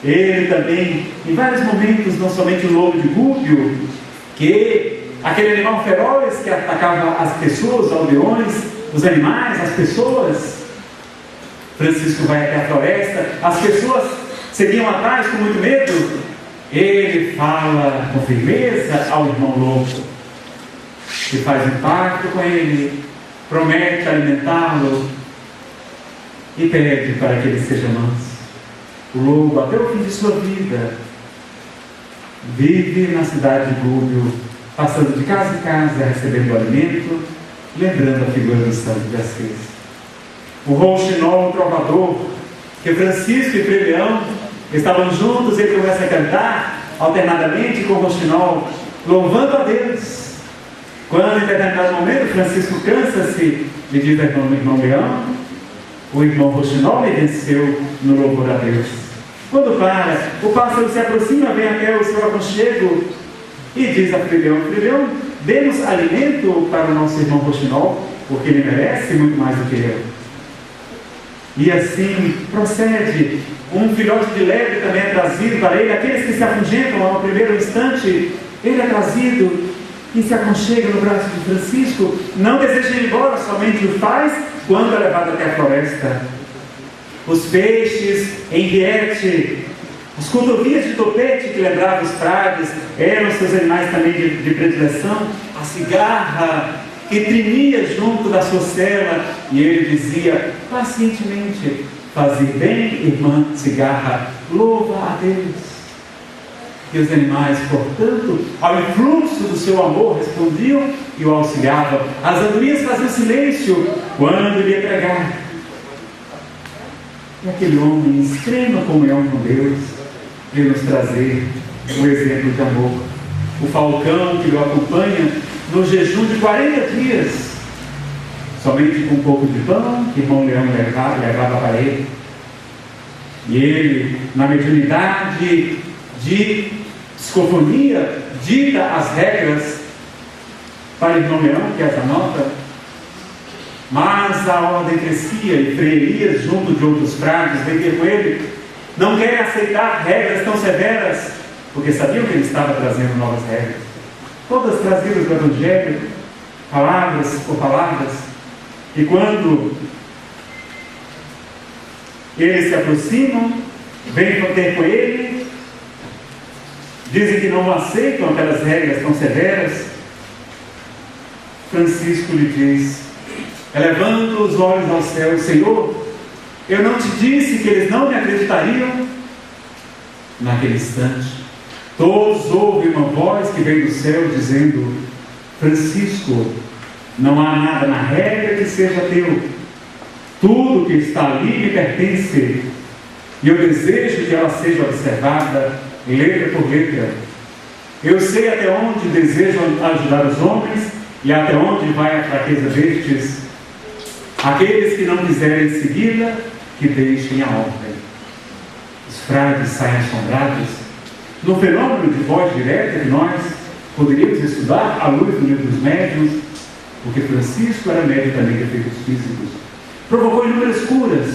Ele também, em vários momentos, não somente o lobo de Gúbio, que aquele animal feroz que atacava as pessoas, os aldeões, os animais, as pessoas. Francisco vai até a floresta, as pessoas seguiam atrás com muito medo. Ele fala com firmeza ao irmão lobo, que faz um pacto com ele, promete alimentá-lo e pede para que ele seja manso. O lobo, até o fim de sua vida, vive na cidade de Gúbio, passando de casa em casa, recebendo alimento, lembrando a figura do santo de Assis. O rouxinol, o trovador, que Francisco e Frei Leão estavam juntos, ele começa a cantar alternadamente com o rouxinol, louvando a Deus. Quando em determinado momento Francisco cansa-se, lhe diz ao irmão Leão, o irmão rouxinol me venceu no louvor a Deus. Quando para, o pássaro se aproxima, vem até o seu aconchego e diz a Frei Leão, dê-nos alimento para o nosso irmão rouxinol, porque ele merece muito mais do que eu. E assim procede. Um filhote de lebre também é trazido para ele. Aqueles que se afugentam ao primeiro instante, ele é trazido e se aconchega no braço de Francisco. Não deseja ir embora, somente o faz quando é levado até a floresta. Os peixes em riete, os cotovinhos de topete que lembravam os frades, eram seus animais também de predileção. A cigarra que tremia junto da sua cela, e ele dizia pacientemente: fazer bem, irmã cigarra, louva a Deus. E os animais, portanto, ao influxo do seu amor, respondiam e o auxiliavam. As andorinhas faziam silêncio quando ele ia pregar. E aquele homem, em extrema comunhão com Deus, veio nos trazer um exemplo de amor. O falcão que o acompanha no jejum de 40 dias, somente com um pouco de pão que o irmão Leão levava para ele. E ele, na mediunidade de psicofonia, dita as regras para o irmão Leão, que as anota. Mas a ordem crescia e Frei Elias, junto de outros frades, veio com ele. Não querem aceitar regras tão severas, porque sabiam que ele estava trazendo novas regras, todas trazidas do Evangelho, palavras por palavras. E quando eles se aproximam, vêm ter com ele, dizem que não aceitam aquelas regras tão severas, Francisco lhe diz, elevando os olhos ao céu: Senhor, eu não te disse que eles não me acreditariam? Naquele instante, todos ouvem uma voz que vem do céu dizendo: Francisco, não há nada na regra que seja teu. Tudo que está ali me pertence, e eu desejo que ela seja observada letra por letra. Eu sei até onde desejam ajudar os homens e até onde vai a fraqueza destes. Aqueles que não quiserem segui-la, que deixem a ordem. Os frades saem assombrados no fenômeno de voz direta que nós poderíamos estudar à luz do livro dos médiuns, porque Francisco era médium também de efeitos físicos. Provocou inúmeras curas.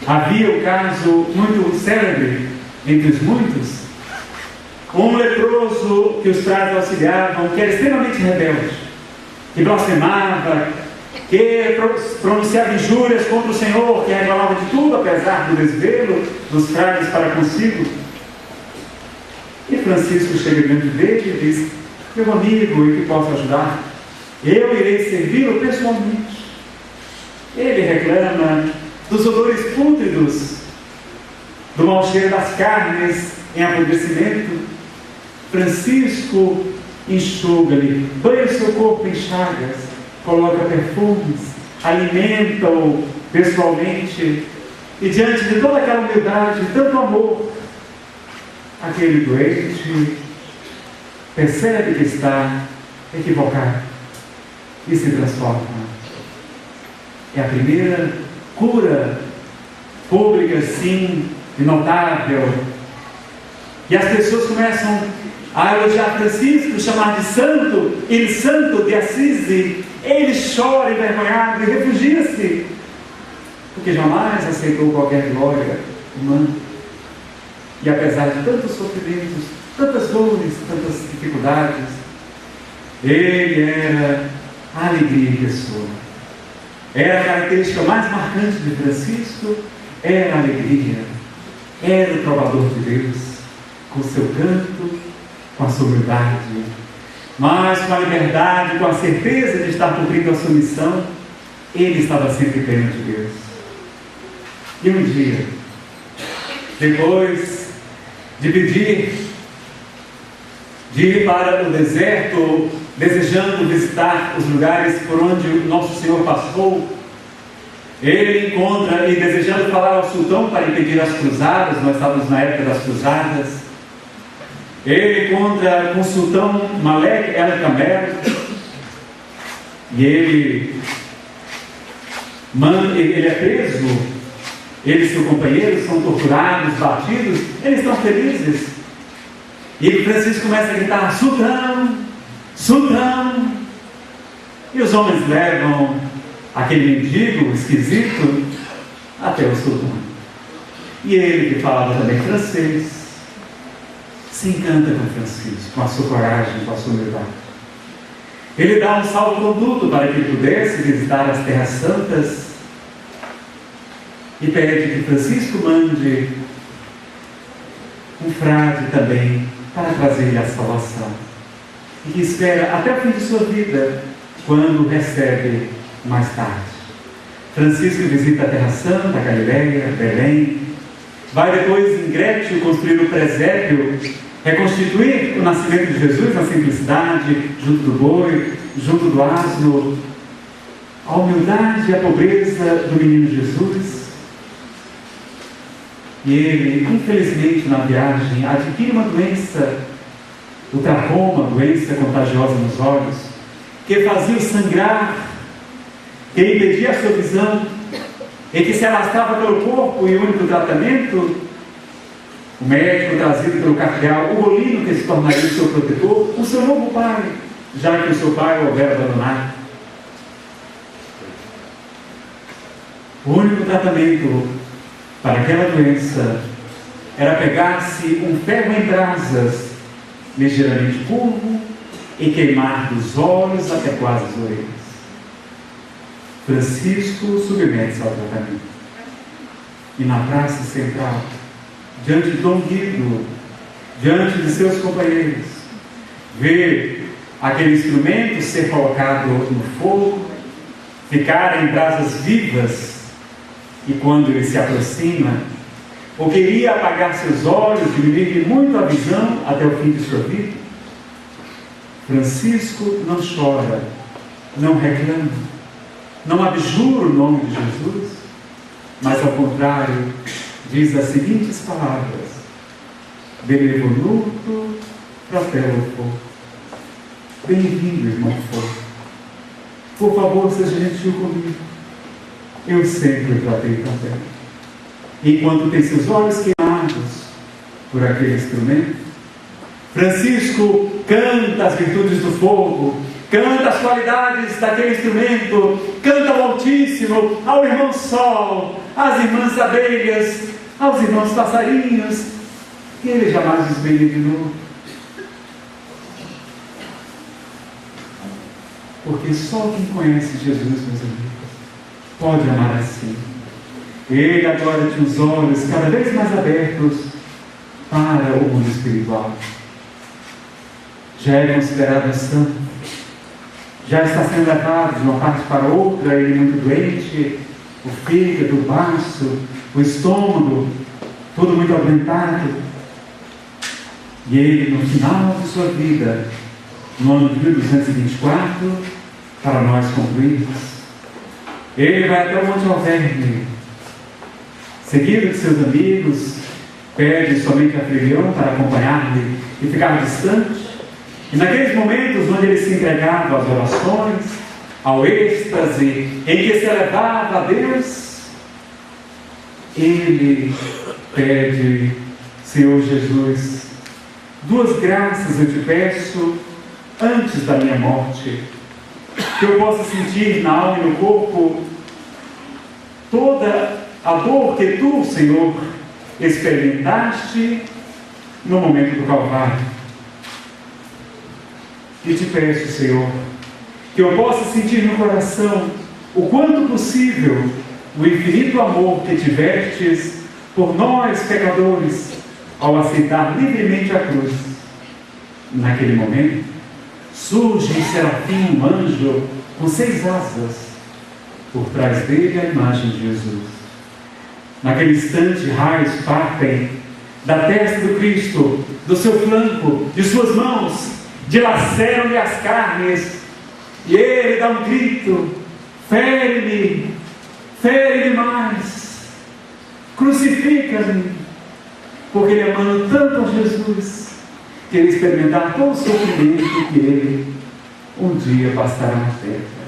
Havia o caso muito célebre entre os muitos, um leproso que os frades auxiliavam, que era extremamente rebelde, que blasfemava, que pronunciava injúrias contra o Senhor, que reclamava de tudo, apesar do desvelo dos frades para consigo. E Francisco chega diante dele e diz: meu amigo, em que posso ajudar? Eu irei servi-lo pessoalmente. Ele reclama dos odores pútridos, do mau cheiro das carnes em apodrecimento. Francisco enxuga-lhe, banha o seu corpo em chagas, coloca perfumes, alimenta-o pessoalmente, e diante de toda aquela humildade, tanto amor, aquele doente percebe que está equivocado e se transforma. É a primeira cura pública, sim, e notável E as pessoas começam a elogiar Francisco, chamar de santo, ele santo de Assis. Ele chora envergonhado e refugia-se, porque jamais aceitou qualquer glória humana. E apesar de tantos sofrimentos, tantas dores, tantas dificuldades, ele era a alegria em pessoa. Era a característica mais marcante de Francisco, era a alegria. Era o trovador de Deus, com o seu canto, com a sua humildade, mas com a liberdade, com a certeza de estar cumprindo a sua missão. Ele estava sempre perante Deus. E um dia, depois de pedir, de ir para o deserto, desejando visitar os lugares por onde o nosso Senhor passou, ele encontra, e desejando falar ao sultão para impedir as cruzadas, nós estávamos na época das cruzadas, ele encontra com o sultão Malek el-Kamel, e ele é preso, ele e seu companheiro são torturados, batidos, eles estão felizes. E Francisco começa a gritar: sultão, sultão. E os homens levam aquele mendigo esquisito até o sultão. E ele, que falava também francês, se encanta com Francisco, com a sua coragem, com a sua humildade. Ele dá um salvo-conduto para que ele pudesse visitar as terras santas e pede que Francisco mande um frade também para trazer-lhe a salvação, e que espera até o fim de sua vida, quando recebe mais tarde. Francisco visita a Terra Santa, a Galileia, Belém, vai depois em Grétio construir o presépio, reconstituir o nascimento de Jesus na simplicidade, junto do boi, junto do asno, a humildade e a pobreza do menino Jesus. E ele, infelizmente, na viagem, adquire uma doença, o tracoma, doença contagiosa nos olhos, que fazia-o sangrar, que impedia a sua visão, e que se arrastava pelo corpo. E o único tratamento, o médico trazido pelo cardeal Ugolino, que se tornaria o seu protetor, o seu novo pai, já que o seu pai o houvera abandonado. O único tratamento para aquela doença era pegar-se um ferro em brasas, ligeiramente curvo, e queimar dos olhos até quase as orelhas. Francisco submete-se ao tratamento. E na praça central, diante de Dom Guido, diante de seus companheiros, vê aquele instrumento ser colocado no fogo, ficar em brasas vivas. E quando ele se aproxima, ou queria apagar seus olhos, diminuir muito a visão até o fim de sua vida, Francisco não chora, não reclama, não abjura o nome de Jesus, mas ao contrário, diz as seguintes palavras: Benevoluto fratello foco. Bem-vindo, irmão foco. Por favor, seja gentil comigo. Eu sempre o tratei tão bem. Enquanto tem seus olhos queimados por aquele instrumento, Francisco canta as virtudes do fogo, canta as qualidades daquele instrumento, canta ao Altíssimo, ao irmão Sol, às irmãs abelhas, aos irmãos passarinhos, e ele jamais desvia de novo. Porque só quem conhece Jesus, meus amigos, pode amar assim. Ele agora tinha os olhos cada vez mais abertos para o mundo espiritual. Já é considerado santo, já está sendo levado de uma parte para outra, ele muito doente, o fígado, o baço, o estômago, tudo muito aumentado. E ele, no final de sua vida, no ano de 1224, para nós concluirmos, ele vai até o Monte Alverne, seguido de seus amigos, pede somente a Frilion para acompanhar-lhe e ficar distante. E naqueles momentos onde ele se entregava às orações, ao êxtase, em que se elevava a Deus, ele pede: Senhor Jesus, duas graças eu te peço antes da minha morte, que eu possa sentir na alma e no corpo toda a dor que tu, Senhor, experimentaste no momento do Calvário. E te peço, Senhor, que eu possa sentir no coração o quanto possível o infinito amor que tivestes por nós, pecadores, ao aceitar livremente a cruz. Naquele momento, surge em serafim um anjo com 6 asas, por trás dele a imagem de Jesus. Naquele instante, raios partem da testa do Cristo, do seu flanco, de suas mãos, dilaceram-lhe as carnes, e ele dá um grito: fere-me, fere-me mais, crucifica-me, porque ele amando tanto a Jesus, queria experimentar todo o sofrimento que ele um dia passará na terra.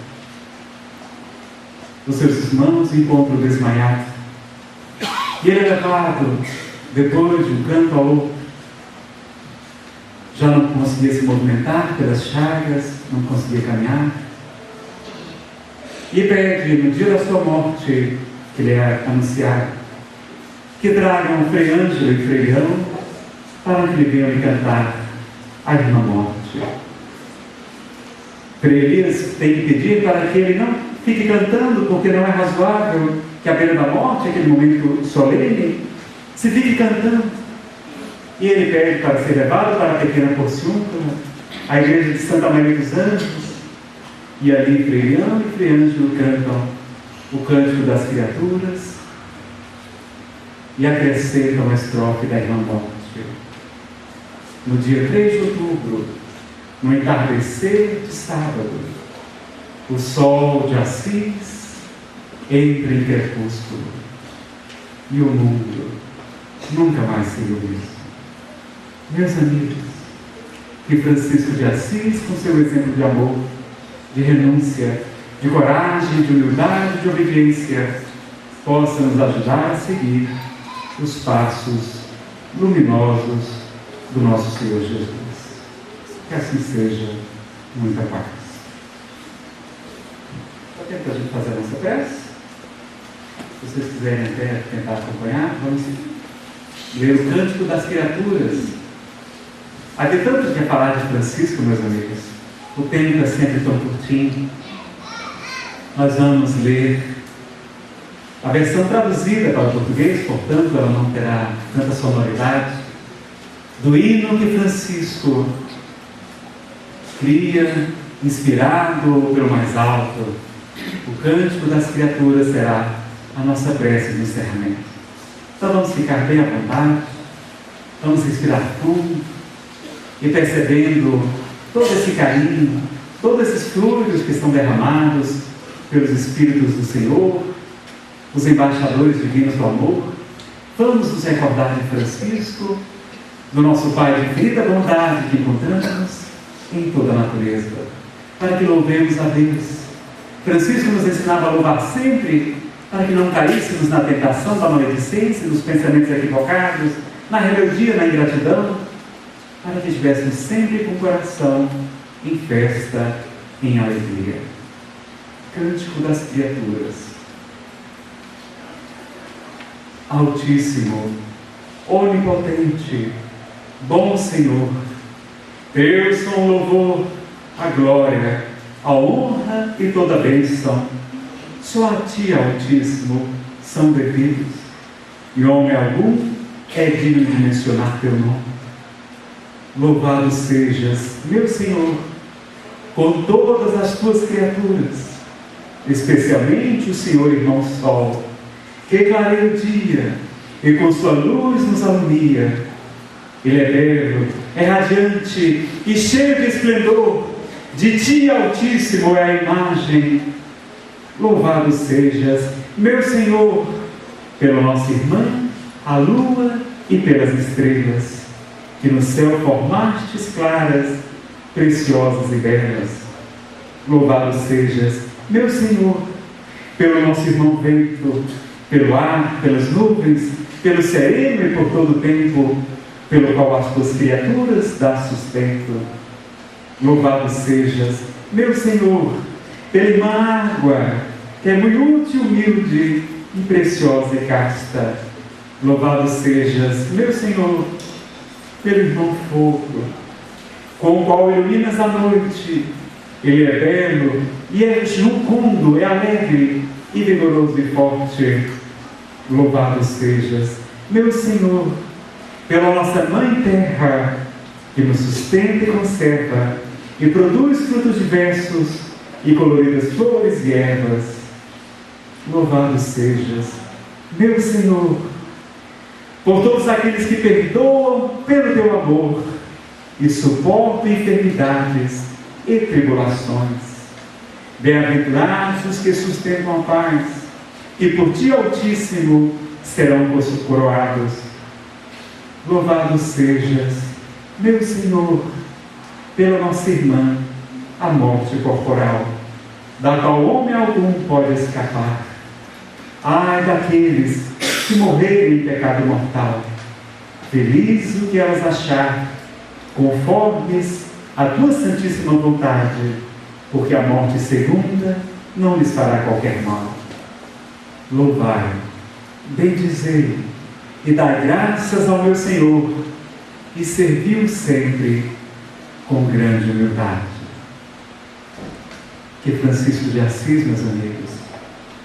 Os seus irmãos encontram desmaiado, e ele é levado, depois de um canto ao outro. Já não conseguia se movimentar pelas chagas, não conseguia caminhar, e pede, no dia da sua morte, que lhe é anunciado, que tragam Frei Ângelo e Frei Leão, para que lhe venham lhe cantar a irmã morte. Frei Elias tem que pedir para que ele não fique cantando, porque não é razoável que à beira da morte, aquele momento solene, se fique cantando. E ele pede para ser levado para a pequena Porciúncula, a igreja de Santa Maria dos Anjos, e ali Frei Leão e Frei Ângelo cantam o cântico das criaturas e acrescentam a estrofe da irmã morte. No dia 3 de outubro, no entardecer de sábado, o sol de Assis entra em crepúsculo, e o mundo nunca mais se viu isso. Meus amigos, que Francisco de Assis, com seu exemplo de amor, de renúncia, de coragem, de humildade, de obediência, possa nos ajudar a seguir os passos luminosos do nosso Senhor Jesus. Que assim seja. Muita paz. Está tempo para a gente fazer a nossa prece? Se vocês quiserem até tentar acompanhar, vamos ler o Cântico das Criaturas. Havia tanto que falar de Francisco, meus amigos. O tempo é sempre tão curtinho. Nós vamos ler a versão traduzida para o português, portanto ela não terá tanta sonoridade, do hino que Francisco cria, inspirado pelo mais alto. O Cântico das Criaturas será a nossa prece de encerramento. Então vamos ficar bem à vontade, vamos respirar fundo e percebendo todo esse carinho, todos esses fluidos que estão derramados pelos Espíritos do Senhor, os embaixadores divinos do amor. Vamos nos recordar de Francisco, do nosso Pai de infinita bondade que encontramos em toda a natureza, para que louvemos a Deus. Francisco nos ensinava a louvar sempre, para que não caíssemos na tentação da maledicência, dos pensamentos equivocados, na rebeldia, na ingratidão, para que estivéssemos sempre com o coração em festa, em alegria. Cântico das Criaturas. Altíssimo, onipotente, bom Senhor, Deus com louvor, a glória, a honra e toda a bênção, só a Ti, Altíssimo, são devidos, e homem algum é digno de mencionar Teu nome. Louvado sejas, meu Senhor, com todas as Tuas criaturas, especialmente o Senhor Irmão Sol, que clareia o dia e com sua luz nos alumia. Ele é belo, é radiante e cheio de esplendor, de Ti, Altíssimo, é a imagem. Louvado sejas, meu Senhor, pela nossa irmã, a lua, e pelas estrelas, que no céu formastes claras, preciosas e belas. Louvado sejas, meu Senhor, pelo nosso irmão vento, pelo ar, pelas nuvens, pelo sereno e por todo o tempo, pelo qual as tuas criaturas dá sustento. Louvado sejas, meu Senhor, pela irmã água, que é muito humilde e preciosa e casta. Louvado sejas, meu Senhor, pelo irmão fogo, com o qual iluminas a noite. Ele é belo e é jucundo, é alegre e vigoroso e forte. Louvado sejas, meu Senhor, pela nossa Mãe Terra, que nos sustenta e conserva, e produz frutos diversos e coloridas flores e ervas. Louvado sejas, meu Senhor, por todos aqueles que perdoam pelo teu amor e suportam enfermidades e tribulações. Bem-aventurados os que sustentam a paz, e por ti, Altíssimo, serão coroados. Louvado sejas, meu Senhor, pela nossa irmã, a morte corporal, da qual homem algum pode escapar. Ai daqueles que morrerem em pecado mortal, feliz o que elas achar, conformes à tua santíssima vontade, porque a morte segunda não lhes fará qualquer mal. Louvai, bendizei e dai graças ao meu Senhor, e servi-o sempre com grande humildade. Que Francisco de Assis, meus amigos,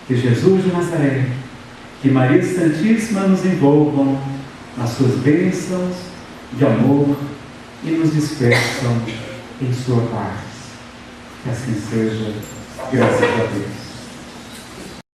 que Jesus de Nazaré, que Maria Santíssima nos envolvam nas suas bênçãos de amor e nos despeçam em sua paz. Que assim seja, graças a Deus.